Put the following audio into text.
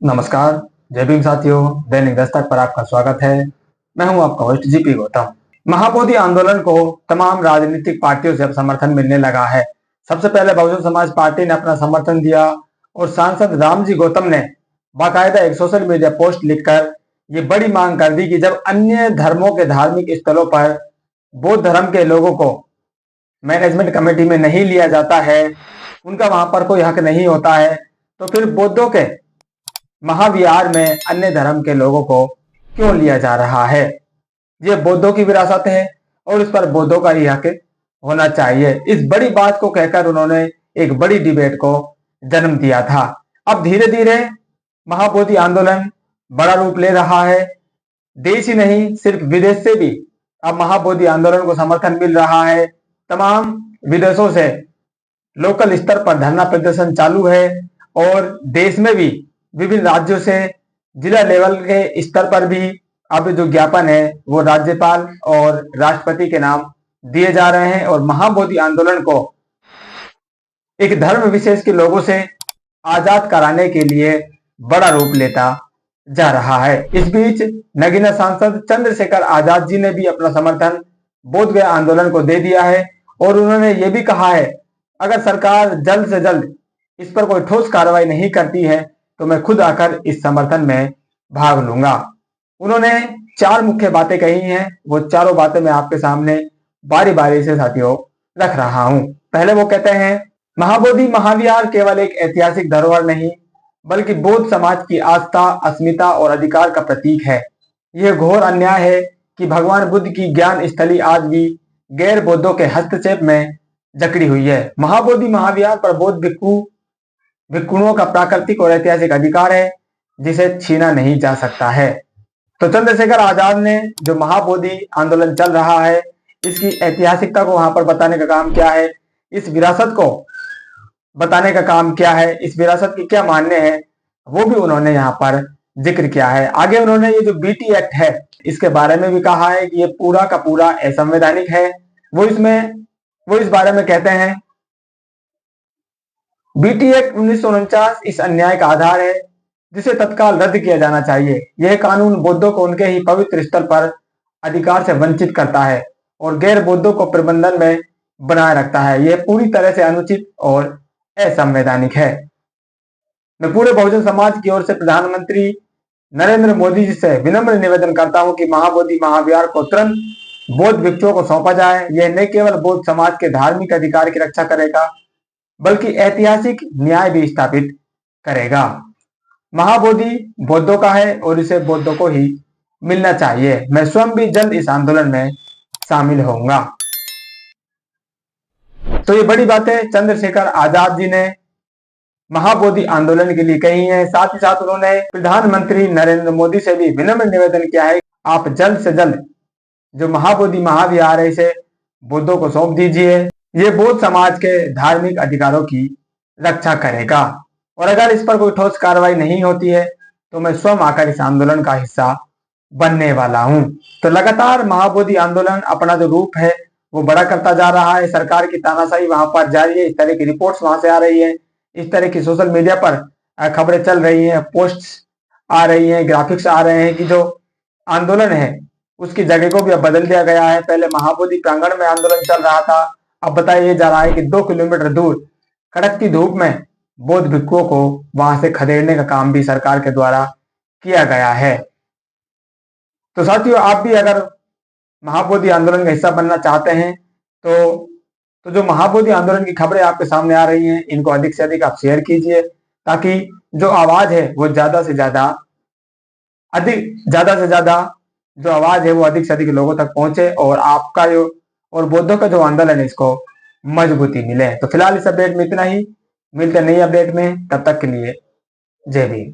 नमस्कार। जय भीम साथियों, दैनिक दस्तक पर आपका स्वागत है। मैं हूं आपका होस्ट जीपी गौतम। महाबोधि आंदोलन को तमाम राजनीतिक पार्टियों से अब समर्थन मिलने लगा है। सबसे पहले बहुजन समाज पार्टी ने अपना समर्थन दिया और सांसद रामजी गौतम ने बाकायदा एक सोशल मीडिया पोस्ट लिखकर ये बड़ी मांग कर दी कि जब अन्य धर्मों के धार्मिक स्थलों पर बौद्ध धर्म के लोगों को मैनेजमेंट कमेटी में नहीं लिया जाता है, उनका वहां पर कोई हक नहीं होता है, तो फिर बौद्धों के महाविहार में अन्य धर्म के लोगों को क्यों लिया जा रहा है। ये बौद्धों की विरासत है और इस पर बौद्धों का ही हक होना चाहिए। इस बड़ी बात को कहकर उन्होंने एक बड़ी डिबेट को जन्म दिया था। अब धीरे धीरे महाबोधि आंदोलन बड़ा रूप ले रहा है। देश ही नहीं, सिर्फ विदेश से भी अब महाबोधि आंदोलन को समर्थन मिल रहा है। तमाम विदेशों से लोकल स्तर पर धरना प्रदर्शन चालू है और देश में भी विभिन्न राज्यों से जिला लेवल के स्तर पर भी अब जो ज्ञापन है वो राज्यपाल और राष्ट्रपति के नाम दिए जा रहे हैं और महाबोधि आंदोलन को एक धर्म विशेष के लोगों से आजाद कराने के लिए बड़ा रूप लेता जा रहा है। इस बीच नगीना सांसद चंद्रशेखर आजाद जी ने भी अपना समर्थन बोध गया आंदोलन को दे दिया है और उन्होंने ये भी कहा है अगर सरकार जल्द से जल्द इस पर कोई ठोस कार्रवाई नहीं करती है तो मैं खुद आकर इस समर्थन में भाग लूंगा। उन्होंने 4 मुख्य बातें कही हैं, वो चारों बातें मैं आपके सामने बारी बारी से साथियों रख रहा हूं। पहले वो कहते हैं महाबोधि महाविहार केवल एक ऐतिहासिक धरोहर नहीं बल्कि बौद्ध समाज की आस्था, अस्मिता और अधिकार का प्रतीक है। यह घोर अन्याय है कि भगवान बुद्ध की ज्ञान स्थली आज भी गैर बौद्धों के हस्तक्षेप में जकड़ी हुई है। महाबोधि महाविहार पर बौद्ध भिक्षुओं का प्राकृतिक और ऐतिहासिक अधिकार है जिसे छीना नहीं जा सकता है। तो चंद्रशेखर आजाद ने जो महाबोधि आंदोलन चल रहा है इसकी ऐतिहासिकता को वहां पर बताने का काम क्या है, इस विरासत को बताने का काम क्या है, इस विरासत की क्या मान्य है, वो भी उन्होंने यहाँ पर जिक्र किया है। आगे उन्होंने ये जो बीटी एक्ट है इसके बारे में भी कहा है कि ये पूरा का पूरा असंवैधानिक है। वो इस बारे में कहते हैं बीटी एक्ट 1949 इस अन्याय का आधार है जिसे तत्काल रद्द किया जाना चाहिए। यह कानून बौद्धों को उनके ही पवित्र स्थल पर अधिकार से वंचित करता है और गैर बौद्धों को प्रबंधन में बनाए रखता है। यह पूरी तरह से अनुचित और असंवैधानिक है। मैं पूरे बहुजन समाज की ओर से प्रधानमंत्री नरेंद्र मोदी जी से विनम्र निवेदन करता हूं कि महाबोधि महाविहार को तुरंत बौद्ध भिक्षुओं को सौंपा जाए। यह न केवल बौद्ध समाज के धार्मिक अधिकार की रक्षा करेगा बल्कि ऐतिहासिक न्याय भी स्थापित करेगा। महाबोधि बौद्धों का है और इसे बौद्धों को ही मिलना चाहिए। मैं स्वयं भी जल्द इस आंदोलन में शामिल होऊंगा। तो ये बड़ी बातें चंद्रशेखर आजाद जी ने महाबोधि आंदोलन के लिए कही है। साथ ही साथ उन्होंने प्रधानमंत्री नरेंद्र मोदी से भी विनम्र निवेदन किया है आप जल्द से जल्द जो महाबोधि महाविहार है इसे बौद्धों को सौंप दीजिए। ये बौद्ध समाज के धार्मिक अधिकारों की रक्षा करेगा और अगर इस पर कोई ठोस कार्रवाई नहीं होती है तो मैं स्वयं आकर इस आंदोलन का हिस्सा बनने वाला हूं। तो लगातार महाबोधि आंदोलन अपना जो रूप है वो बड़ा करता जा रहा है। सरकार की तानाशाही वहां पर जारी है। इस तरह की रिपोर्ट्स वहां से आ रही है, इस तरह की सोशल मीडिया पर खबरें चल रही हैं, पोस्ट्स आ रही हैं, ग्राफिक्स आ रहे हैं कि जो आंदोलन है उसकी जगह को भी अब बदल दिया गया है। पहले महाबोधि प्रांगण में आंदोलन चल रहा था, अब बताया जा रहा है कि 2 किलोमीटर दूर कड़कती धूप में बौद्ध भिक्षुओं को वहां से खदेड़ने का काम भी सरकार के द्वारा किया गया है। तो साथियों आप भी अगर महाबोधि आंदोलन का हिस्सा बनना चाहते हैं तो जो महाबोधि आंदोलन की खबरें आपके सामने आ रही हैं इनको अधिक से अधिक आप शेयर कीजिए ताकि जो आवाज है वो ज्यादा से ज्यादा जो आवाज है वो अधिक से अधिक लोगों तक पहुंचे और आपका जो और बौद्धों का जो आंदोलन है इसको मजबूती मिले। तो फिलहाल इस अपडेट में इतना ही, मिलते नई अपडेट में, तब तक के लिए जय भीम।